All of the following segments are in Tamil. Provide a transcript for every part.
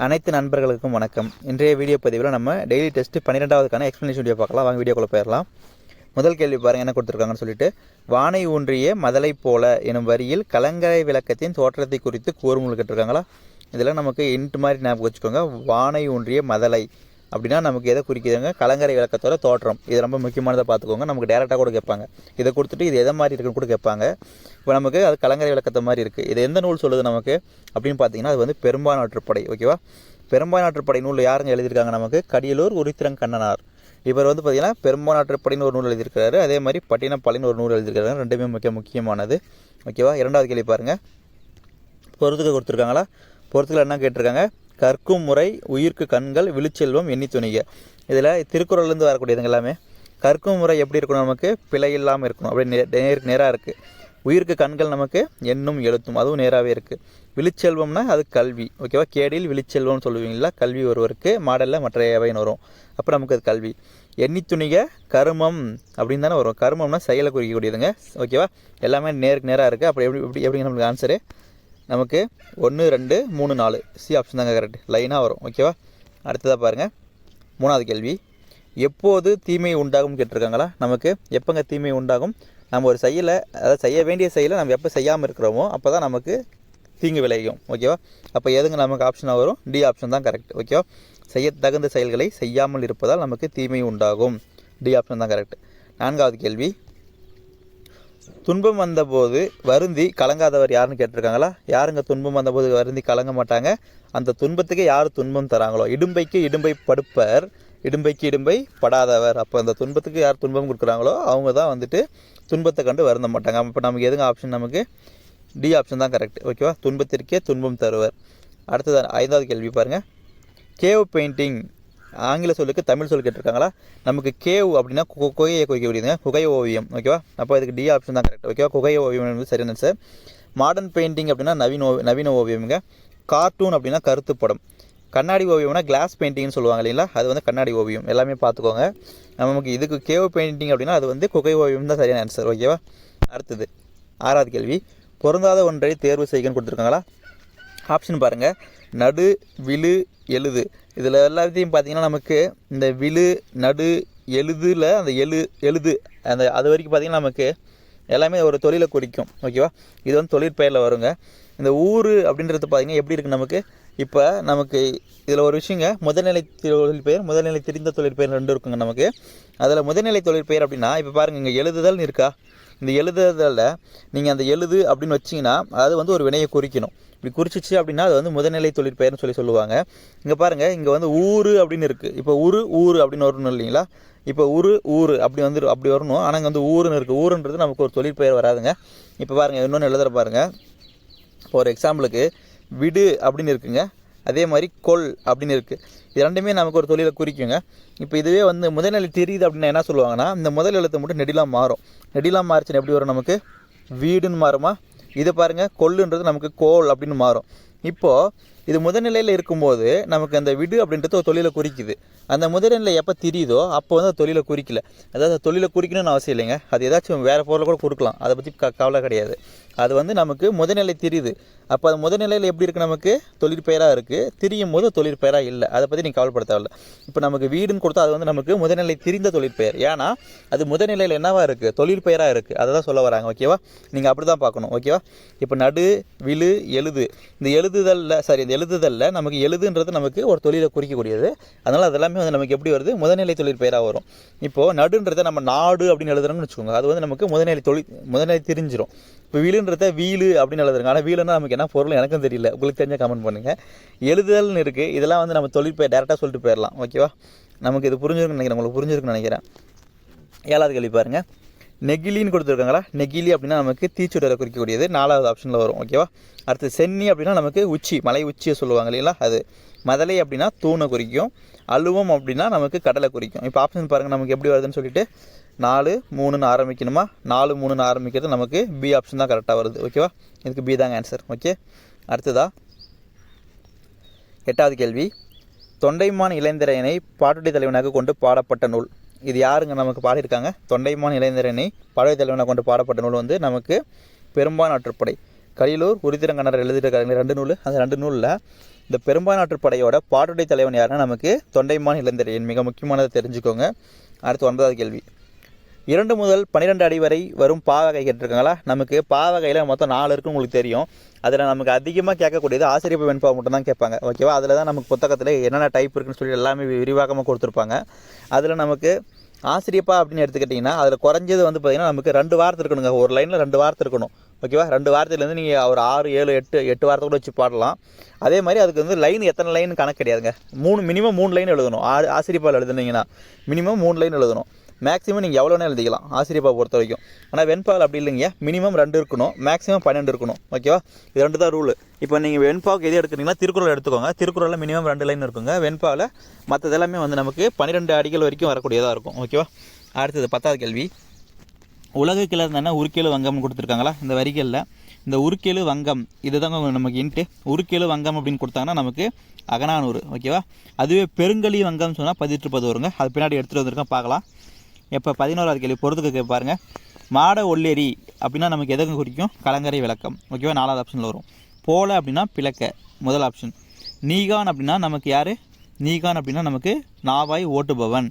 அனைத்து நண்பர்களுக்கும் வணக்கம். இன்றைய வீடியோ பதிவில் நம்ம டெய்லி டெஸ்ட் 12வதுக்கான எக்ஸ்பிளனேஷன் வீடியோ பார்க்கலாம். வாங்க வீடியோக்குள்ள போயிடலாம். முதல் கேள்வி பாருங்க என்ன கொடுத்துருக்காங்கன்னு சொல்லிட்டு, வானை ஊன்றிய மதலை போல எனும் வரியில் கலங்கரை விளக்கத்தின் தோற்றத்தை குறித்து கூறுமுள் கேட்டிருக்காங்களா. இதில் நமக்கு இன்ட்டு மாதிரி ஞாபகம் வச்சுக்கோங்க. வானை ஊன்றிய மதலை அப்படின்னா நமக்கு எதை குறிக்குதுங்க? கலங்கரை விளக்கத்தோட தோற்றம். இது ரொம்ப முக்கியமானதை பார்த்துக்கோங்க. நமக்கு டேரெக்டாக கூட கேட்பாங்க. இதை கொடுத்துட்டு இது எதை மாதிரி இருக்குன்னு கூட கேட்பாங்க. இப்போ நமக்கு அது கலங்கரை விளக்கத்தை மாதிரி இருக்குது. இது எந்த நூல் சொல்லுது நமக்கு அப்படின்னு பார்த்தீங்கன்னா, அது வந்து பெரும்பானாற்றுப்படை. ஓகேவா? பெரும்பானாற்றுப்படை நூல் யாருங்க எழுதியிருக்காங்க? நமக்கு கடியலூர் உரித்திரங்கண்ணனார். இவர் வந்து பார்த்தீங்கன்னா பெரும்பானாற்றுப்படைன்னு ஒரு நூல் எழுதியிருக்காரு. அதே மாதிரி பட்டினப்பாலைன்னு ஒரு நூல் எழுதியிருக்காரு. ரெண்டுமே முக்கியமானது. ஓகேவா? இரண்டாவது கேள்வி பாருங்கள். பொறுத்துக்க கொடுத்துருக்காங்களா? பொறுத்துக்கள் என்ன கேட்டிருக்காங்க? கற்கும் முறை உயிர்க்கு கண்கள் விழுச்செல்வம் எண்ணி துணிக. இதில் திருக்குறள்லேருந்து வரக்கூடியதுங்க எல்லாமே. கற்கும் முறை எப்படி இருக்கணும்? நமக்கு பிழை இல்லாமல் இருக்கணும். அப்படியே நேராக இருக்குது. உயிருக்கு கண்கள் நமக்கு எண்ணும் எழுத்தும், அதுவும் நேராகவே இருக்குது. விழுச்செல்வம்னா அது கல்வி. ஓகேவா? கேடில் விழுச்செல்வம்னு சொல்லுவீங்களா? கல்வி ஒருவருக்கு, மாடலில் மற்ற எவைன்னு வரும். அப்போ நமக்கு அது கல்வி. எண்ணி துணிக கருமம் அப்படின்னு தானே வரும். கருமம்னா செயலை குறிக்கக்கூடியதுங்க. ஓகேவா? எல்லாமே நேராக இருக்குது. அப்படி எப்படிங்க நம்மளுக்கு ஆன்சரு? நமக்கு 1 2 3 4 சி ஆப்ஷன் தாங்க கரெக்ட். லைனாக வரும். ஓகேவா? அடுத்ததாக பாருங்கள். மூணாவது கேள்வி. எப்போது தீமை உண்டாகும் கேட்டிருக்காங்களா? நமக்கு எப்போங்க தீமை உண்டாகும்? நம்ம ஒரு செயலை, அதாவது செய்ய வேண்டிய செயலை நம்ம எப்போ செய்யாமல் இருக்கிறோமோ அப்போ தான் நமக்கு தீங்கு விளையும். ஓகேவா? அப்போ எதுங்க நமக்கு ஆப்ஷனாக வரும்? டி ஆப்ஷன் தான் கரெக்ட். ஓகேவா? செய்ய தகுந்த செயல்களை செய்யாமல் இருப்பதால் நமக்கு தீமை உண்டாகும். டி ஆப்ஷன் தான் கரெக்ட். நான்காவது கேள்வி. துன்பம் வந்தபோது வருந்தி கலங்காதவர் யாருன்னு கேட்டிருக்காங்களா? யாருங்க துன்பம் வந்தபோது வருந்தி கலங்க மாட்டாங்க? அந்த துன்பத்துக்கு யார் துன்பம் தராங்களோ, இடும்பைக்கு இடும்பை படுப்பர், இடும்பைக்கு இடும்பை படாதவர். அப்போ அந்த துன்பத்துக்கு யார் துன்பம் கொடுக்குறாங்களோ அவங்க தான் வந்துட்டு துன்பத்தை கண்டு வருந்த மாட்டாங்க. அப்போ நமக்கு எதுங்க ஆப்ஷன்? நமக்கு டி ஆப்ஷன் தான் கரெக்ட். ஓகேவா? துன்பத்திற்கே துன்பம் தருவர். அடுத்தது 5வது கேள்வி பாருங்கள். கேவ் பெயிண்டிங் ஆங்கில சொல்லுக்கு தமிழ் சொல் கேட்டிருக்காங்களா? நமக்கு கேவ் அப்படின்னா குகையை குறிக்கக்கூடியதுங்க. குகை ஓவியம். ஓகேவா? அப்போ இதுக்கு டி ஆப்ஷன் தான் கரெக்ட். ஓகேவா? குகை ஓவியம் என்பது சரியான சார். மாடர்ன் பெயிண்டிங் அப்படின்னா நவீன ஓவியமுங்க. கார்ட்டூன் அப்படின்னா கருத்து படம். கண்ணாடி ஓவியம்னா கிளாஸ் பெயிண்டிங்னு சொல்லுவாங்க இல்லைங்களா? அது வந்து கண்ணாடி ஓவியம். எல்லாமே பார்த்துக்கோங்க. நமக்கு இதுக்கு கேவ் பெயிண்டிங் அப்படின்னா அது வந்து குகை ஓவியம் தான் சரியான ஆன்சர். ஓகேவா? அடுத்தது 6வது கேள்வி. பொருந்தாத ஒன்றை தேர்வு செய்யன்னு கொடுத்துருக்காங்களா? ஆப்ஷன் பாருங்கள். நடு, விழு, எழுது. இதில் எல்லாத்தையும் பார்த்தீங்கன்னா நமக்கு இந்த விழு, நடு, எழுதுல அந்த எழுது அது வரைக்கும் பார்த்தீங்கன்னா நமக்கு எல்லாமே ஒரு தொழிலை குறிக்கும். ஓகேவா? இது வந்து தொழிற்பெயரில் வருங்க. இந்த ஊர் அப்படின்றது பார்த்தீங்கன்னா எப்படி இருக்குது நமக்கு? இப்போ நமக்கு இதில் ஒரு விஷயங்க, முதல்நிலை தொழிற்பெயர், முதல்நிலை தெரிந்த தொழிற்பெயர் ரெண்டு இருக்குங்க நமக்கு. அதில் முதல்நிலை தொழிற்பெயர் அப்படின்னா இப்போ பாருங்கள், இங்கே எழுதுதல்னு இருக்கா? இந்த எழுதுதலில் நீங்கள் அந்த எழுது அப்படின்னு வச்சிங்கன்னா அது வந்து ஒரு வினையை குறிக்கணும். இப்படி குறிச்சிச்சு அப்படின்னா அது வந்து முதல்நிலை தொழிற்பெயர்னு சொல்லுவாங்க. இங்கே பாருங்கள், இங்கே வந்து ஊர் அப்படின்னு இருக்குது. இப்போ ஊர் அப்படின்னு வரணும் இல்லைங்களா? இப்போ ஊர் அப்படி வரணும். ஆனால் இங்கே வந்து ஊருன்னு இருக்குது. ஊருன்றது நமக்கு ஒரு தொழிற்பெயர் வராதுங்க. இப்போ பாருங்கள், இன்னொன்று எழுதுகிற பாருங்கள். இப்போ ஒரு எக்ஸாம்பிளுக்கு விடு அப்படின்னு இருக்குங்க. அதே மாதிரி கொல் அப்படின்னு இருக்குது. இது ரெண்டுமே நமக்கு ஒரு தொழிலை குறிக்குங்க. இப்போ இதுவே வந்து முதல்நிலை தெரியுது அப்படின்னா என்ன சொல்லுவாங்கன்னா, இந்த முதல் எழுத்தை மட்டும் நெடிலாம் மாறும். நெடிலாம் மாறிச்சுன்னு எப்படி வரும்? நமக்கு வீடுன்னு மாறுமா? இதை பாருங்கள், கொல்லுன்றது நமக்கு கோல் அப்படின்னு மாறும். இப்போது இது முதல்நிலையில் இருக்கும்போது நமக்கு அந்த விடு அப்படின்றது ஒரு தொழிலை குறிக்குது. அந்த முதல்நிலை எப்போ தெரியுதோ அப்போ வந்து அது தொழிலை குறிக்கல. அதாவது தொழிலை குறிக்கணும்னு அவசியம் இல்லைங்க. அது ஏதாச்சும் வேறு பொருளை கூட கொடுக்கலாம். அதை பற்றி கவலை கிடையாது. அது வந்து நமக்கு முதல்நிலை தெரியுது. அப்போ அது முதல்நிலையில் எப்படி இருக்குது? நமக்கு தொழிற்பெயராக இருக்குது. திரியும் போது தொழிற்பெயராக இல்லை. அதை பற்றி நீங்கள் கவலைப்பட தேவையில்ல. இப்போ நமக்கு வீடுன்னு கொடுத்தா அது வந்து நமக்கு முதல்நிலை தெரிந்த தொழிற்பெயர். ஏன்னா அது முதல்நிலையில் என்னவா இருக்குது? தொழிற்பெயராக இருக்குது. அதை தான் சொல்ல வராங்க. ஓகேவா? நீங்கள் அப்படி தான் பார்க்கணும். ஓகேவா? இப்போ நடு, விழு, எழுது. இந்த எழுதுதலில் நமக்கு எழுதுன்றது நமக்கு ஒரு தொழிலை குறிக்கக்கூடியது. அதனால் அதெல்லாமே வந்து நமக்கு எப்படி வருது? முதல்நிலை தொழிற்பெயராக வரும். இப்போது நடுன்றதை நம்ம நாடு அப்படின்னு எழுதுறோம்னு வச்சுக்கோங்க. அது வந்து நமக்கு முதல்நிலை தெரிஞ்சிடும். இப்போ வீலுன்றத வீலு அப்படின்னு எழுதுறாங்க. ஆனால் வீலுன்னா நமக்கு என்ன பொருள் எனக்கும் தெரியல. உங்களுக்கு தெரிஞ்ச கமெண்ட் பண்ணுங்கள். எழுதுதல்னு இருக்குது. இதெல்லாம் வந்து நம்ம தொழிற்பெயர் டேரெக்டாக சொல்லிட்டு போயிடலாம். ஓகேவா? நமக்கு இது புரிஞ்சிருக்குன்னு நினைக்கிறேன். உங்களுக்கு புரிஞ்சிருக்குன்னு நினைக்கிறேன். 7வது கேள்வி பாருங்கள். நெகிலின்னு கொடுத்துருக்காங்களா? நெகிலி அப்படின்னா நமக்கு தீச்சுடரை குறிக்கக்கூடியது. 4வது ஆப்ஷனில் வரும். ஓகேவா? அடுத்து சென்னி அப்படின்னா நமக்கு உச்சி, மலை உச்சியை சொல்லுவாங்க இல்லைங்களா? அது. மதலை அப்படின்னா தூணை குறிக்கும். அலுவம் அப்படின்னா நமக்கு கடலை குறிக்கும். இப்போ ஆப்ஷன் பாருங்கள் நமக்கு எப்படி வருதுன்னு சொல்லிட்டு 4 3ன்னு ஆரம்பிக்கணுமா? 4 3ன்னு ஆரம்பிக்கிறது நமக்கு பி ஆப்ஷன் தான் கரெக்டாக வருது. ஓகேவா? இதுக்கு பி தாங்க ஆன்சர். ஓகே. அடுத்ததா 8வது கேள்வி. தொண்டைமான் இளைஞரனை பாட்டுடை தலைவனாக கொண்டு பாடப்பட்ட நூல். இது யாருங்க நமக்கு பாடியிருக்காங்க? தொண்டைமான் இளைஞரனை பாட்டுடை தலைவனாக கொண்டு பாடப்பட்ட நூல் வந்து நமக்கு பெரும்பானாற்றுப்படை. கலியலூர் உருத்திரங்கண்ணர் எழுதியிருக்காங்க 2 நூல். அந்த 2 நூலில் இந்த பெரும்பான்மையாற்றுப் படையோட பாட்டுடை தலைவன் யாருன்னா நமக்கு தொண்டைமான் இளந்திரையன். மிக முக்கியமானதை தெரிஞ்சுக்கோங்க. அடுத்து 9வது கேள்வி. 2 முதல் 12 அடி வரை வரும் பாவகை கேட்டிருக்காங்களா? நமக்கு பாவகையில் மொத்தம் 4 இருக்குன்னு உங்களுக்கு தெரியும். அதில் நமக்கு அதிகமாக கேட்கக்கூடியது ஆசிரியப்பு வெண்பாவை மட்டும் தான் கேட்பாங்க. ஓகேவா? அதில் தான் நமக்கு புத்தகத்தில் என்னென்ன டைப் இருக்குன்னு சொல்லி எல்லாமே விரிவாக்கமாக கொடுத்துருப்பாங்க. அதில் நமக்கு ஆசிரியப்பா அப்படின்னு எடுத்துக்கிட்டிங்கன்னா அதில் குறைஞ்சது வந்து பார்த்திங்கன்னா நமக்கு 2 வார்த்தை இருக்கணுங்க. ஒரு லைனில் 2 வார்த்தை இருக்கணும். ஓகேவா? 2 வார்த்தையிலேருந்து நீங்கள் ஒரு 6, 7, 8 வார்த்தை கூட வச்சு பாடலாம். அதே மாதிரி அதுக்கு வந்து லைன் எத்தனை லைன் கணக்கு கிடையாதுங்க. மினிமம் 3 லைன் எழுதணும். ஆசிரியப்பால் எழுதுனீங்கன்னா மினிமம் 3 லைன் எழுதணும். மேக்ஸிமம் நீங்கள் எவ்வளோனே எழுதிக்கலாம் ஆசிரியப்பா பொறுத்த வரைக்கும். ஆனால் வெண்பாவில் அப்படி இல்லைங்க. மினிமம் 2 இருக்கணும், மேக்ஸிமம் 12 இருக்கணும். ஓகேவா? இது 2 தான் ரூல். இப்போ நீங்கள் வெண்பாவுக்கு எது எடுக்கிறீங்கன்னா திருக்குறள் எடுத்துக்கோங்க. திருக்குறளில் மினிமம் 2 லைன் இருக்குங்க. வெண்பாவில் மற்றது எல்லாமே வந்து நமக்கு 12 அடிகள் வரைக்கும் வரக்கூடியதாக இருக்கும். ஓகேவா? அடுத்தது 10வது கேள்வி. உலகு கிளர்ந்தன உருக்கேழு வங்கம்னு கொடுத்துருக்காங்களா? இந்த வரிகளில் இந்த உருக்கேழு வங்கம் இதுதாங்க நமக்கு இன்ட்டு. உருக்கேழு வங்கம் அப்படின்னு கொடுத்தாங்கன்னா நமக்கு அகநானூறு. ஓகேவா? அதுவே பெருங்கலி வங்கம்னு சொன்னால் 18 வருங்க. அது பின்னாடி எடுத்துகிட்டு வந்திருக்கேன், பார்க்கலாம். இப்போ 11வது கேள்வி பொறுத்துக்கு பாருங்கள். மாட ஒல்லெரி அப்படின்னா நமக்கு எதுக்கு குறிக்கும்? கலங்கரை விளக்கம். ஓகேவா? 4வது ஆப்ஷனில் வரும். போல அப்படின்னா பிளக்க, முதல் ஆப்ஷன். நீகான் அப்படின்னா நமக்கு யார்? நீகான் அப்படின்னா நமக்கு நாவாய் ஓட்டுபவன்.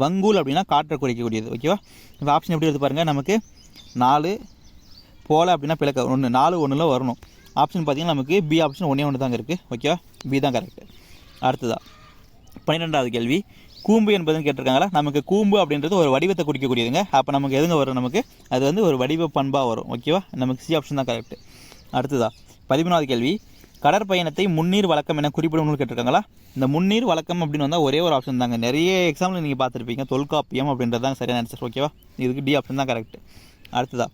வங்கூல் அப்படின்னா காற்றை குறிக்கக்கூடியது. ஓகேவா? இப்போ ஆப்ஷன் எப்படி எடுத்து பாருங்கள். நமக்கு 4 போல அப்படின்னா பிளக்க 1 4 1 வரணும். ஆப்ஷன் பார்த்திங்கன்னா நமக்கு பி ஆப்ஷன் 1 தாங்க இருக்குது. ஓகேவா? பி தான் கரெக்டு. அடுத்ததா 12வது கேள்வி. கூம்பு என்பதுன்னு கேட்டிருக்காங்களா? நமக்கு கூம்பு அப்படின்றது ஒரு வடிவத்தை குறிக்கக்கூடியதுங்க. அப்போ நமக்கு எதுங்க வரும்? நமக்கு அது வந்து ஒரு வடிவ பண்பாக வரும். ஓகேவா? நமக்கு சி ஆப்ஷன் தான் கரெக்டு. அடுத்ததா 13வது கேள்வி. கடற்பயணத்தை முன்னீர் வழக்கம் என குறிப்பிடணும்னு கேட்டிருக்காங்களா? இந்த முன்னீர் வழக்கம் அப்படின்னு வந்தால் ஒரே ஒரு ஆப்ஷன் தாங்க. நிறைய எக்ஸாம்பிள் நீங்கள் பார்த்துருப்பீங்க. தொல்காப்பியம் அப்படின்றது தான் சரியான ஆன்சர். ஓகேவா? இதுக்கு டி ஆப்ஷன் தான் கரெக்ட். அடுத்ததா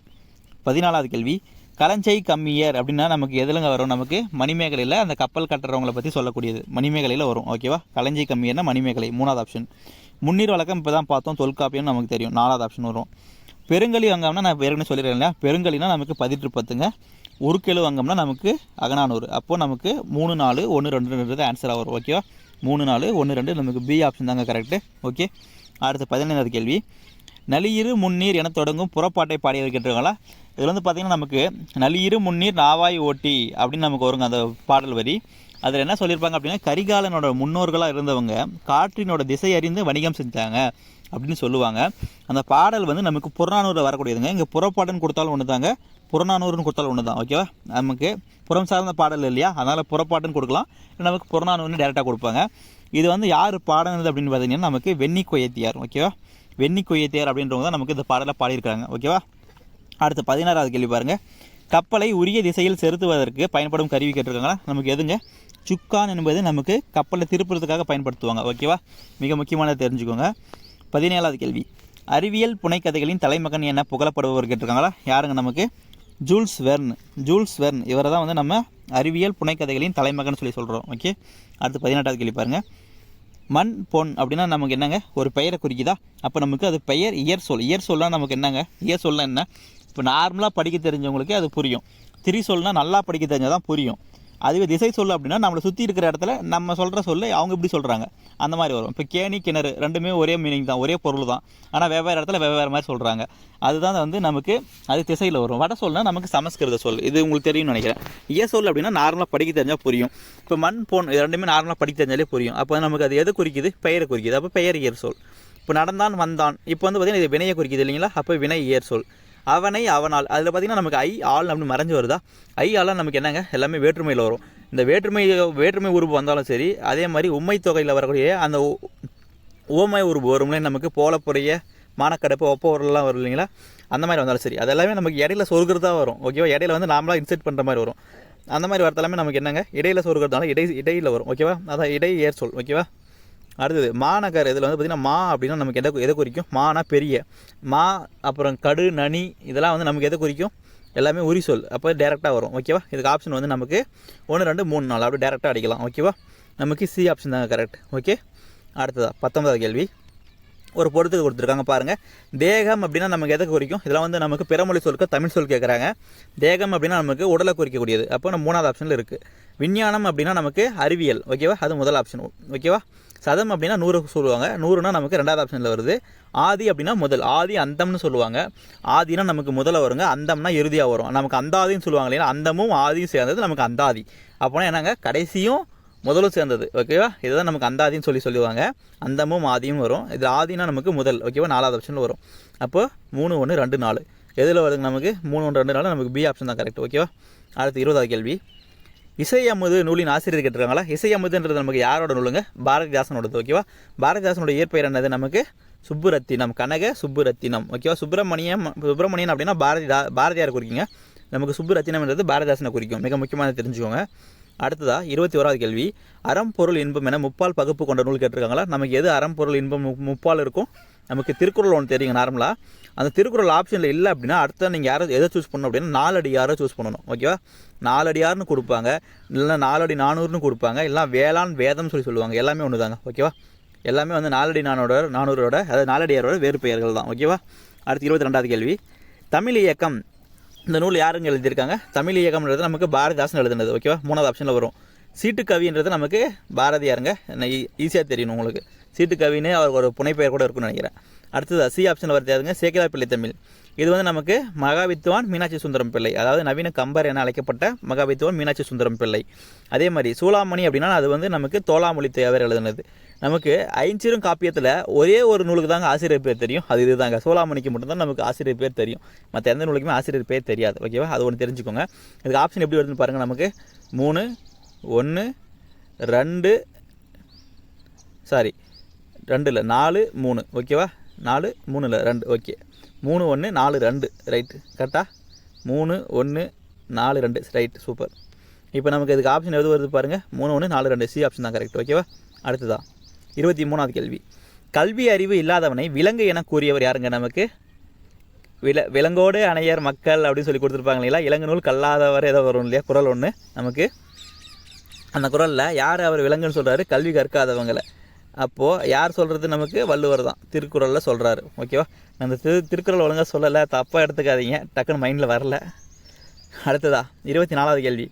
14வது கேள்வி. களஞ்சை கம்மியர் அப்படின்னா நமக்கு எதுலங்க வரும்? நமக்கு மணிமேகலையில் அந்த கப்பல் கட்டுறவங்களை பற்றி சொல்லக்கூடியது மணிமேகலையில் வரும். ஓகேவா? களஞ்சை கம்மியர்னா மணிமேகலை 3வது ஆப்ஷன். முன்னீர் வழக்கம் இப்போ தான் பார்த்தோம். தொல்காப்பியம் நமக்கு தெரியும். 4வது ஆப்ஷன் வரும். பெருங்கலி வங்கம்னா நான் ஏற்கனவே சொல்லிடுறேன் இல்லையா? பெருங்கலினா நமக்கு 18 உருக்கெழு வங்கம்னா நமக்கு அகநானூறு. அப்போது நமக்கு 3 4 1 2 ஆன்சராக வரும். ஓகேவா? 3 4 1 2 நமக்கு பி ஆப்ஷன் தாங்க கரெக்டு. ஓகே. அடுத்து 15வது கேள்வி. நலியிரு முன்னீர் என தொடங்கும் புறப்பாட்டை பாடியவர் கேட்டிருக்காங்களா? இதில் வந்து பார்த்திங்கன்னா நமக்கு நலியிரு முன்னீர் நாவாய் ஓட்டி அப்படின்னு நமக்கு வருங்க அந்த பாடல் வரி. அதில் என்ன சொல்லியிருப்பாங்க அப்படின்னா கரிகாலனோட முன்னோர்களாக இருந்தவங்க காற்றினோட திசை அறிந்து வணிகம் செஞ்சாங்க அப்படின்னு சொல்லுவாங்க. அந்த பாடல் வந்து நமக்கு புறநானூரில் வரக்கூடியதுங்க. இங்கே புறப்பாடுன்னு கொடுத்தாலும் ஒன்று தாங்க, புறநானூறுன்னு கொடுத்தாலும் ஒன்று தான். ஓகேவா? நமக்கு புறம் சார்ந்த பாடல் இல்லையா? அதனால் புறப்பாட்டுன்னு கொடுக்கலாம், நமக்கு புறநானூறுன்னு டேரெக்டாக கொடுப்பாங்க. இது வந்து யார் பாடினது அப்படின்னு பார்த்தீங்கன்னா நமக்கு வெண்ணி கொய்யத்தியார். ஓகேவா? வெண்ணி கொய்யத்தியார் அப்படின்றவங்க தான் நமக்கு இந்த பாடலை பாடியிருக்காங்க. ஓகேவா? அடுத்து 16வது கேள்வி பாருங்கள். கப்பலை உரிய திசையில் செலுத்துவதற்கு பயன்படும் கருவி கேட்டிருக்காங்களா? நமக்கு எதுங்க? சுக்கான் என்பது நமக்கு கப்பலை திருப்புறதுக்காக பயன்படுத்துவாங்க. ஓகேவா? மிக முக்கியமானதை தெரிஞ்சுக்கோங்க. 17வது கேள்வி. அறிவியல் புனைக்கதைகளின் தலைமகன் என புகழப்படுபவர் கேட்டிருக்காங்களா? யாருங்க? நமக்கு ஜூல்ஸ் வெர்ன். ஜூல்ஸ் வெர்ன் இவரை தான் வந்து நம்ம அறிவியல் புனைக்கதைகளின் தலைமகன் சொல்லி சொல்கிறோம். ஓகே. அடுத்து 18வது கேள்வி பாருங்கள். மண் பொன் அப்படின்னா நமக்கு என்னங்க? ஒரு பெயரை குறிக்குதா? அப்போ நமக்கு அது பெயர் இயற் சொல். இயற் சொல்னால் நமக்கு என்னங்க? இயற் சொல்னால் என்ன? இப்போ நார்மலாக படிக்க தெரிஞ்சவங்களுக்கு அது புரியும். திரி சொல்னால் நல்லா படிக்க தெரிஞ்சால் தான் புரியும். அதுவே திசை சொல் அப்படின்னா நம்மளை சுற்றி இருக்கிற இடத்துல நம்ம சொல்கிற சொல்ல அவங்க இப்படி சொல்கிறாங்க அந்த மாதிரி வரும். இப்போ கேணி கிணறு ரெண்டுமே ஒரே மீனிங் தான், ஒரே பொருள் தான், ஆனால் வெவ்வேறு இடத்துல வெவ்வேறு மாதிரி சொல்கிறாங்க. அதுதான் வந்து நமக்கு அது திசையில் வரும். வட சொல்னால் நமக்கு சமஸ்கிருத சொல். இது உங்களுக்கு தெரியும்னு நினைக்கிறேன். இய சொல் அப்படின்னா நார்மலாக படிக்க தெரிஞ்சால் புரியும். இப்போ மண் பொன் இது ரெண்டுமே நார்மலாக படிக்க தெரிஞ்சாலே புரியும். அப்போ நமக்கு அது எது குறிக்குது? பெயரை குறிக்குது. அப்போ பெயர் இயற் சொல். இப்போ நடந்தான் வந்தான் இப்போ வந்து பார்த்திங்கன்னா இது வினையை குறிக்குது இல்லைங்களா? அப்போ வினை இயற் சொல். அவனை அவனால் அதில் பார்த்திங்கன்னா நமக்கு ஐ ஆள் அப்படின்னு மறைஞ்சு வருதா? ஐ ஆளாக நமக்கு என்னங்க? எல்லாமே வேற்றுமையில் வரும். இந்த வேற்றுமை உருவு வந்தாலும் சரி, அதே மாதிரி உண்மை தொகையில் வரக்கூடிய அந்த ஓமை உருவு வரும்னே நமக்கு போலப்புறைய மானக்கடப்பு ஒப்ப உரலாம் வரும் இல்லைங்களா? அந்த மாதிரி வந்தாலும் சரி, அதெல்லாமே நமக்கு இடையில சொருகிறதா வரும். ஓகேவா? இடையில வந்து நாமளாக இன்செர்ட் பண்ணுற மாதிரி வரும். அந்த மாதிரி வரத்தெல்லாமே நமக்கு என்னங்க? இடையில சொருகிறதால இடையில வரும். ஓகேவா? அதான் இடை ஏர் சொல். ஓகேவா? அடுத்தது மாநகர். இதில் வந்து பார்த்திங்கன்னா மா அப்படின்னா நமக்கு எதை குறிக்கும்? மானா பெரிய மா, அப்புறம் கடு நனி இதெல்லாம் வந்து நமக்கு எதை குறிக்கும்? எல்லாமே உரி சொல். அப்போ டேரெக்டாக வரும். ஓகேவா? இதுக்கு ஆப்ஷன் வந்து நமக்கு 1 2 3 4 அப்படி டேரெக்டாக அடிக்கலாம். ஓகேவா? நமக்கு சி ஆப்ஷன் தாங்க கரெக்ட். ஓகே. அடுத்ததா 19வது கேள்வி. ஒரு பொறுத்துக்கு கொடுத்துருக்காங்க பாருங்கள். தேகம் அப்படின்னா நமக்கு எதை குறிக்கும்? இதெல்லாம் வந்து நமக்கு பிறமொழி சொல்லுக்கு தமிழ் சொல் கேட்குறாங்க. தேகம் அப்படின்னா நமக்கு உடலை குறிக்கக்கூடியது, அப்போ நம்ம 3வது ஆப்ஷனில் இருக்குது. விஞ்ஞானம் அப்படின்னா நமக்கு அறிவியல், ஓகேவா, அது முதல் ஆப்ஷன், ஓகேவா. சதம் அப்படின்னா 100 சொல்லுவாங்க, 100னா நமக்கு 2வது ஆப்ஷனில் வருது. ஆதி அப்படின்னா முதல், ஆதி அந்தம்னு சொல்லுவாங்க. ஆதினா நமக்கு முதல்ல வருங்க, அந்தம்னா இறுதியாக வரும். நமக்கு அந்தாதின்னு சொல்லுவாங்க இல்லையா, அந்தமும் ஆதியும் சேர்ந்தது நமக்கு அந்தாதி. அப்போனா என்னங்க, கடைசியும் முதலும் சேர்ந்தது, ஓகேவா. இதுதான் நமக்கு அந்தாதின்னு சொல்லுவாங்க. அந்தமும் ஆதியும் வரும். இது ஆதினா நமக்கு முதல், ஓகேவா, 4வது ஆப்ஷனில் வரும். அப்போ 3 1 2 4 எதில் வருதுங்க நமக்கு? 3 1 2 4 நமக்கு பி ஆப்ஷன் தான் கரெக்ட், ஓகேவா. அடுத்து 20வது கேள்வி. இசை அமுது நூலின் ஆசிரியர் கேட்டிருக்காங்களா? இசை அமுதுன்றது நமக்கு யாரோட நூலுங்க? பாரதிதாசனோடது, ஓகேவா. பாரதிதாசனோட இயற்பெயர் என்னது நமக்கு? சுப்புரத்தினம், கனக சுப்புரத்தினம், ஓகேவா. சுப்பிரமணியன் அப்படின்னா பாரதியார் குறிக்குங்க. நமக்கு சுப்புரத்தினம்ன்றது பாரதிதாசனை குறிக்கும். மிக முக்கியமாக தெரிஞ்சுக்கோங்க. அடுத்ததா 21வது கேள்வி. அறம் பொருள் இன்பம் என முப்பால் பகுப்பு கொண்ட நூல் கேட்டிருக்காங்களா? நமக்கு எது அறம் பொருள் இன்பம் முப்பால் இருக்கும்? நமக்கு திருக்குறள் ஒன்று தெரியுங்க நார்மலாக. அந்த திருக்குறள் ஆப்ஷனில் இல்லை அப்படின்னா அடுத்த நீங்கள் யாரை எதை சூஸ் பண்ணணும் அப்படின்னா 4 அடியாரை சூஸ் பண்ணணும், ஓகேவா. 4 அடியார்னு கொடுப்பாங்க, இல்லைன்னா 4 அடி 400னு கொடுப்பாங்க, இல்லை வேளாண் வேதம் சொல்லுவாங்க. எல்லாமே ஒன்று தாங்க, ஓகேவா. எல்லாமே வந்து 4 அடி 400ஓட அதாவது 4 அடியாரோட வேறு பெயர்கள் தான், ஓகேவா. அடுத்து 22வது கேள்வி. தமிழ் இயக்கம் இந்த நூல் யாருங்க எழுதியிருக்காங்க? தமிழ் இயக்கம்ன்றது நமக்கு பாரதிதாசன் எழுதுனது, ஓகேவா. 3வது ஆப்ஷனில் வரும். சீட்டு கவின்றது நமக்கு பாரதியாருங்க, ஈஸியாக தெரியணும் உங்களுக்கு. சீட்டு கவின்னு அவர் ஒரு புனைப்பெயர் கூட இருக்குன்னு நினைக்கிறேன். அடுத்தது சி ஆப்ஷனில் வருதாதுங்க, சேக்கிழார் பிள்ளை தமிழ். இது வந்து நமக்கு மகாவித்வான் மீனாட்சி சுந்தரம் பிள்ளை, அதாவது நவீன கம்பர் என அழைக்கப்பட்ட மகாவித்வான் மீனாட்சி சுந்தரம் பிள்ளை. அதே மாதிரி சூளாமணி அப்படின்னா அது வந்து நமக்கு தோலாமொழி தேவர் எழுதுனது. நமக்கு ஐஞ்சிறும் காப்பியத்தில் ஒரே ஒரு நூலுக்கு தாங்க ஆசிரியர் பேர் தெரியும், அது இதுதாங்க. சூளாமணிக்கு மட்டும்தான் நமக்கு ஆசிரியர் பேர் தெரியும், மற்ற எந்த நூலுக்குமே ஆசிரியர் பேர் தெரியாது, ஓகேவா. அது ஒன்று தெரிஞ்சுக்கோங்க. இதுக்கு ஆப்ஷன் எப்படி வருதுன்னு பாருங்கள். நமக்கு 3 1 2 2 இல்லை 4 3, ஓகேவா. 4 3 இல்லை 2, ஓகே. 3 1 4 2 ரைட்டு, கரெக்டாக. 3 1 4 2 ரைட், சூப்பர். இப்போ நமக்கு இதுக்கு ஆப்ஷன் எது வருது பாருங்கள், 3 1 4 2 சி ஆப்ஷன் தான் கரெக்ட், ஓகேவா. அடுத்ததான் 23வது கேள்வி. கல்வி அறிவு இல்லாதவனை விலங்கு என கூறியவர் யாருங்க? நமக்கு விலங்கோடு அணையர் மக்கள் அப்படின்னு சொல்லி கொடுத்துருப்பாங்க இல்லைங்களா. இலங்கு நூல் கல்லாதவர் ஏதோ வரும் இல்லையா, குறள் ஒன்று நமக்கு. அந்த குறளில் யார் அவர் விலங்குன்னு சொல்கிறாரு? கல்வி கற்காதவங்களை. அப்போது யார் சொல்கிறது? நமக்கு வள்ளுவர் தான் திருக்குறளில் சொல்கிறாரு, ஓகேவா. அந்த திருக்குறள் ஒழுங்காக சொல்லலை, தப்பாக எடுத்துக்காதீங்க, டக்குன்னு மைண்டில் வரல. அடுத்ததா 24வது கேள்வி.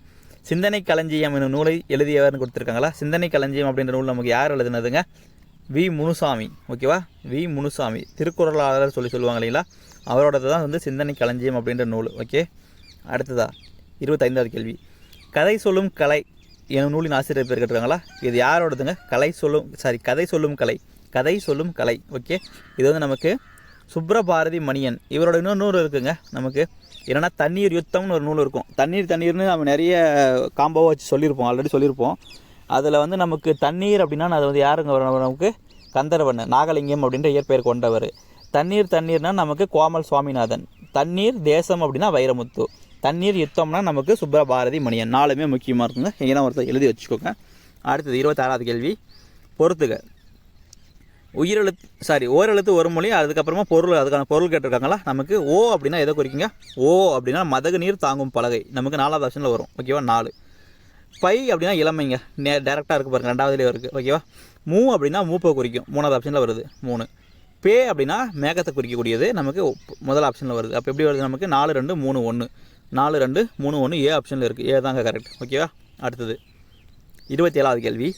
சிந்தனை களஞ்சியம் என்னும் நூலை எழுதியவர்னு கொடுத்துருக்காங்களா? சிந்தனை களஞ்சியம் அப்படின்ற நூல் நமக்கு யார் எழுதுனதுங்க? வி முனுசாமி, ஓகேவா. வி முனுசாமி திருக்குறளாளர் சொல்லுவாங்க இல்லைங்களா, அவரோடது தான் வந்து சிந்தனை களஞ்சியம் அப்படின்ற நூல், ஓகே. அடுத்ததா 25வது கேள்வி. கதை சொல்லும் கலை எனும் நூலின் ஆசிரியர் பேர் கேட்டிருக்காங்களா? இது யாரோடதுங்க? கதை சொல்லும் கலை, ஓகே. இது வந்து நமக்கு சுப்ரபாரதி மணியன், இவரோட இன்னொரு நூல் இருக்குங்க நமக்கு. என்னென்னா தண்ணீர் யுத்தம்னு ஒரு நூல் இருக்கும். தண்ணீர்னு நம்ம நிறைய காம்போவை வச்சு ஆல்ரெடி சொல்லியிருப்போம். அதில் வந்து நமக்கு தண்ணீர் அப்படின்னா அது வந்து யாருங்க நமக்கு? கந்தர்வன் நாகலிங்கம் அப்படின்ற இயற்பெயர் கொண்டவர். தண்ணீர்னால் நமக்கு கோமல் சுவாமிநாதன். தண்ணீர் தேசம் அப்படின்னா வைரமுத்து. தண்ணீர் யுத்தம்னா நமக்கு சுப்ரபாரதி மணியன். 4மே முக்கியமாக இருக்குங்க, எங்கன்னா ஒருத்தர் எழுதி வச்சுக்கோங்க. அடுத்தது 26வது கேள்வி. பொறுத்துக. ஓரெழுத்து ஒரு மொழி, அதுக்கப்புறமா பொருள், அதுக்கான பொருள் கேட்டிருக்காங்களா? நமக்கு ஓ அப்படின்னா எதை குறிக்குங்க? ஓ அப்படின்னா மதகு நீர் தாங்கும் பலகை, நமக்கு 4வது ஆப்ஷனில் வரும், ஓகேவா. 4. பை அப்படின்னா இளமைங்க, டேரெக்டாக இருக்குது பாருங்கள், 2வதுலேயே இருக்குது, ஓகேவா. மூ அப்படின்னா மூப்பை குறிக்கும், 3வது ஆப்ஷனில் வருது 3. பே அப்படின்னா மேகத்தை குறிக்கக்கூடியது, நமக்கு முதல் ஆப்ஷனில் வருது. அப்போ எப்படி வருது நமக்கு? 4 2 3 1, 4 2 3 1 ஏ ஆப்ஷனில் இருக்குது, ஏ தாங்க கரெக்ட், ஓகேவா. அடுத்தது 27வது கேள்வி.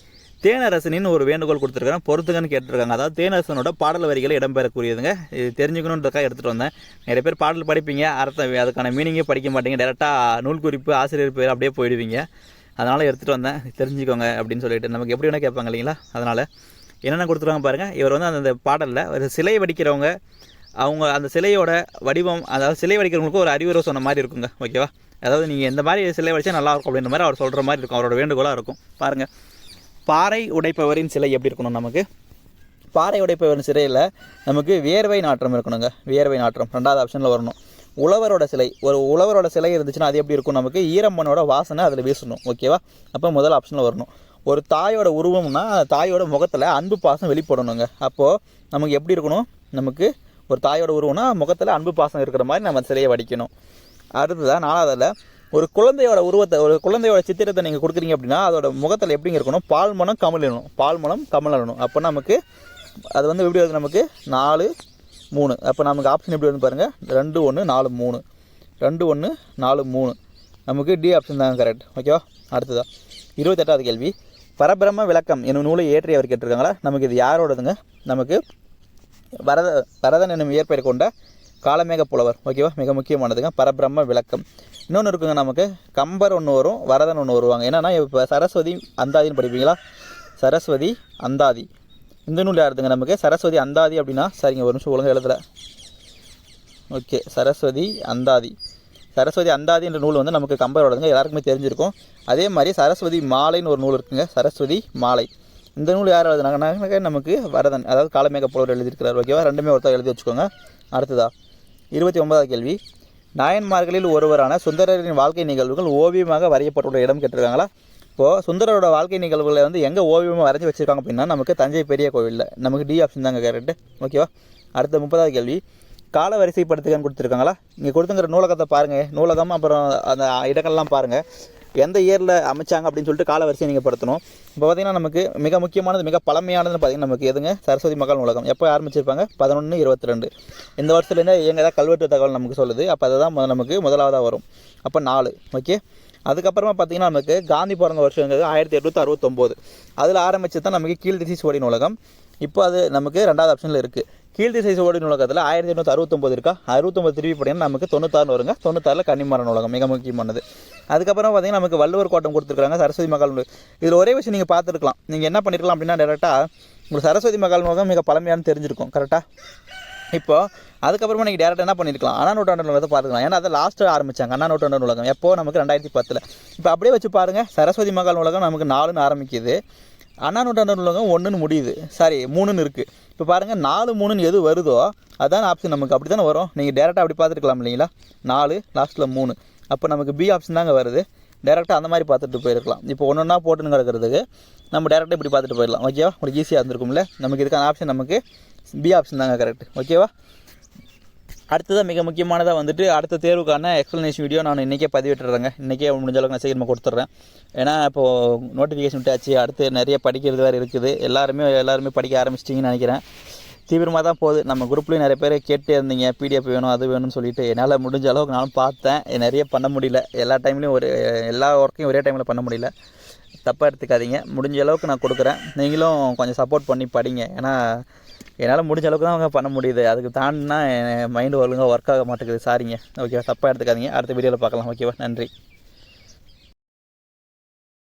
தேனரசனின்னு ஒரு வேண்டுகோள் கொடுத்துருக்காங்க, பொறுத்துங்கன்னு கேட்டிருக்காங்க. அதாவது தேனரசனோட பாடல் வரிகளை இடம்பெறக்கூடியதுங்க. இது தெரிஞ்சுக்கணுன்றதுக்காக எடுத்துகிட்டு வந்தேன். நிறைய பேர் பாடல் படிப்பீங்க, அர்த்தம் அதுக்கான மீனிங்கே படிக்க மாட்டீங்க, டேரெக்டாக நூல் குறிப்பு ஆசிரியர் பேர் அப்படியே போயிடுவீங்க. அதனால் எடுத்துகிட்டு வந்தேன், தெரிஞ்சுக்கோங்க அப்படின்னு சொல்லிட்டு. நமக்கு எப்படி வேணால் கேட்பாங்க இல்லைங்களா, அதனால் என்னென்ன கொடுத்துருவாங்க பாருங்கள். இவர் வந்து அந்த பாடலில் ஒரு சிலை வடிக்கிறவங்க, அவங்க அந்த சிலையோட வடிவம், அதாவது சிலை வடிக்கிறவங்களுக்கு ஒரு அறிவுரை சொன்ன மாதிரி இருக்குங்க, ஓகேவா. அதாவது நீங்கள் இந்த மாதிரி சிலை வடித்தா நல்லாயிருக்கும் அப்படின்ற மாதிரி அவர் சொல்கிற மாதிரி இருக்கும், அவரோட வேண்டுகோளாக இருக்கும். பாருங்கள், பாறை உடைப்பவரின் சிலை எப்படி இருக்கணும்? நமக்கு பாறை உடைப்பவரின் சிலையில் நமக்கு வியர்வை நாற்றம் இருக்கணுங்க, வியர்வை நாற்றம் 2வது ஆப்ஷனில் வரணும். உழவரோட சிலை, ஒரு உழவரோட சிலை இருந்துச்சுன்னா அது எப்படி இருக்கும்? நமக்கு ஈரம்மனோட வாசனை அதில் வீசணும், ஓகேவா. அப்போ முதல் ஆப்ஷனில் வரணும். ஒரு தாயோட உருவம்னா தாயோட முகத்தில் அன்பு பாசம் வெளிப்படணுங்க. அப்போது நமக்கு எப்படி இருக்கணும்? நமக்கு ஒரு தாயோட உருவம்னா முகத்தில் அன்பு பாசம் இருக்கிற மாதிரி நம்ம சிலையை வடிக்கணும். அடுத்ததான் 4வதில் ஒரு குழந்தையோட உருவத்தை, ஒரு குழந்தையோட சித்திரத்தை நீங்கள் கொடுக்குறீங்க அப்படின்னா அதோட முகத்தில் எப்படிங்க இருக்கணும்? பால் மனம் கமலணும். அப்போ நமக்கு அது வந்து எப்படி வருது நமக்கு 4 3. அப்போ நமக்கு ஆப்ஷன் எப்படி வந்து பாருங்கள் 2 1 4 3, 2 1 4 3. நமக்கு டி ஆப்ஷன் தாங்க கரெக்ட். ஓகேவா? அடுத்ததா 28வது கேள்வி. பரபிரம்ம விளக்கம் என்னும் நூலை இயற்றியவர் கேட்டிருக்காங்களா? நமக்கு இது யாரோடதுங்க? நமக்கு வரதன் என்னும் இயற்பெயர் கொண்ட காலமேக புலவர். ஓகேவா? மிக முக்கியமானதுங்க பரபிரம்ம விளக்கம். இன்னொன்று இருக்குங்க, நமக்கு கம்பர் ஒன்று வரும், வரதன் ஒன்று வருவாங்க. என்னென்னா இப்போ சரஸ்வதி அந்தாதின்னு படிப்பீங்களா? சரஸ்வதி அந்தாதி இந்த நூல் யாருதுங்க? நமக்கு சரஸ்வதி அந்தாதி அப்படின்னா சரிங்க, ஒரு நிமிஷம் ஒழுங்காக எழுதலை. ஓகே, சரஸ்வதி அந்தாதி. சரஸ்வதி அந்தாதி என்ற நூல் வந்து நமக்கு கம்பரோடதுங்க, எல்லாருக்குமே தெரிஞ்சிருக்கும். அதே மாதிரி சரஸ்வதி மாலைன்னு ஒரு நூல் இருக்குங்க, சரஸ்வதி மாலை. இந்த நூல் யார் எழுதுனாங்க? நமக்கு வரதன், அதாவது காலமேக புலவர் எழுதியிருக்கிறார். ஓகேவா? ரெண்டுமே ஒருத்தர் எழுதி வச்சுக்கோங்க. அடுத்ததா 29வது கேள்வி. நாயன்மார்களில் ஒருவரான சுந்தரரின் வாழ்க்கை நிகழ்வுகள் ஓவியமாக வரையப்பட்டுள்ள இடம் கேட்டிருக்காங்களா? இப்போது சுந்தரரோட வாழ்க்கை நிகழ்வுகளை வந்து எங்கே ஓவியமாக வரைஞ்சி வச்சுருக்காங்க அப்படின்னா நமக்கு தஞ்சை பெரிய கோவிலில். நமக்கு டி ஆப்ஷன் தாங்க கரெக்டு. ஓகேவா? அடுத்த 30வது கேள்வி. கால வரிசைப்படுத்துகன்னு கொடுத்துருக்காங்களா? இங்கே கொடுத்துங்கிற நூலகத்தை பாருங்கள், நூலகம் அப்புறம் அந்த இடங்கள்லாம் பாருங்கள், எந்த இயரில் அமைச்சாங்க அப்படின்னு சொல்லிட்டு கால வரிசையை நீங்கள் படுத்தணும். இப்போ பார்த்திங்கன்னா நமக்கு மிக முக்கியமானது, மிக பழமையானதுன்னு பார்த்திங்கன்னா நமக்கு எதுங்க? சரஸ்வதி மகால் நூலகம். எப்போ ஆரம்பிச்சிருப்பாங்க? 1122. இந்த வருஷத்துலேருந்து எங்கே ஏதாவது கல்வெட்டு தகவல் நமக்கு சொல்லுது. அப்போ அதுதான் நமக்கு முதலாவதாக வரும். அப்போ 4. ஓகே. அதுக்கப்புறமா பார்த்திங்கன்னா நமக்கு காந்தி பிறந்த வருஷங்கிறது 1869. அதில் ஆரம்பித்து தான் நமக்கு கீழ்திசை சுவடி நூலகம். இப்போ அது நமக்கு 2வது ஆப்ஷனில் இருக்குது. கீழ்திசை சுவடி நூலகத்தில் 1869 இருக்கா? 69 திருப்பி போட்டிங்கன்னா நமக்கு 96 வருங்க. 96ல் கன்னிமர நூலகம் மிக முக்கியமானது. அதுக்கப்புறம் பார்த்திங்கன்னா நமக்கு வள்ளுவர் கோட்டம் கொடுத்துருக்காங்க, சரஸ்வதி மகால் நூலகம். இதில் ஒரே விஷயம் நீங்கள் பார்த்துருக்கலாம். நீங்கள் என்ன பண்ணியிருக்கலாம் அப்படின்னா டேரெக்டாக உங்களுக்கு சரஸ்வதி மகால் நூலகம் மிக பழமையானு தெரிஞ்சிருக்கும். கரெக்டாக? இப்போது அதுக்கப்புறமா நீங்கள் டேரெக்டாக என்ன பண்ணியிருக்கலாம்? அண்ணா நூற்றாண்டு நூலகத்தை பார்த்துக்கலாம். ஏன்னா அதை லாஸ்ட்டாக ஆரம்பித்தாங்க அண்ணா நூற்றாண்டு நூலகம். எப்போது? நமக்கு 2010. இப்போ அப்படியே வச்சு பாருங்கள், சரஸ்வதி மகால் நூலகம் நமக்கு 4ன்னு ஆரம்பிக்குது, அண்ணா நூற்றாண்டு நூலகம் 1ன்னு முடியுது, சாரி 3ன்னு இருக்குது. இப்போ பாருங்கள் 4 3ன்னு எது வருதோ அதான் ஆப்ஷன் நமக்கு. அப்படி தானே வரும். நீங்கள் டேரெக்டாக அப்படி பார்த்துருக்கலாம் இல்லைங்களா? 4 லாஸ்ட்டில் 3. அப்போ நமக்கு பி ஆப்ஷன் தாங்க வருது. டேரெக்டாக அந்த மாதிரி பார்த்துட்டு போயிருக்கலாம். இப்போ ஒன்றா போட்டுன்னு கிடக்கிறதுக்கு நம்ம டேரெக்டாக இப்படி பார்த்துட்டு போயிடலாம். ஓகேவா? உங்களுக்கு ஈஸியாக இருந்திருக்கும்ல. நமக்கு இதுக்கான ஆப்ஷன் நமக்கு பி ஆப்ஷன் தாங்க கரெக்ட். ஓகேவா? அடுத்ததாக மிக முக்கியமானதாக வந்துட்டு அடுத்த தேர்வுக்கான எக்ஸ்ப்ளனேஷன் வீடியோ நான் இன்றைக்கே பதிவிட்டுறேங்க. இன்றைக்கே முடிஞ்ச அளவுக்கு நான் சீக்கிரமாக கொடுத்துட்றேன். ஏன்னா இப்போது நோட்டிஃபிகேஷன் விட்டாச்சு, அடுத்து நிறைய படிக்கிறது வேறு இருக்குது. எல்லாருமே படிக்க ஆரம்பிச்சிட்டிங்கன்னு நினைக்கிறேன். தீவிரமாக தான் போகுது. நம்ம குரூப்லேயும் நிறைய பேர் கேட்டே இருந்தீங்க, பிடிஎஃப் வேணும் அது வேணும்னு சொல்லிட்டு. என்னால் முடிஞ்ச அளவுக்கு நானும் பார்த்தேன், நிறைய பண்ண முடியல. எல்லா ஒர்க்கையும் ஒரே டைமில் பண்ண முடியல. தப்பாக எடுத்துக்காதீங்க. முடிஞ்ச அளவுக்கு நான் கொடுக்குறேன். நீங்களும் கொஞ்சம் சப்போர்ட் பண்ணி படிங்க. ஏன்னா என்னால் முடிஞ்ச அளவுக்கு தான் அவங்க பண்ண முடியுது. அதுக்கு தாண்டினா என் மைண்டு ஒழுங்காக ஒர்க் ஆக மாட்டேங்குது. சாரிங்க. ஓகேவா? தப்பாக எடுத்துக்காதீங்க. அடுத்த வீடியோவில் பார்க்கலாம். ஓகேவா? நன்றி.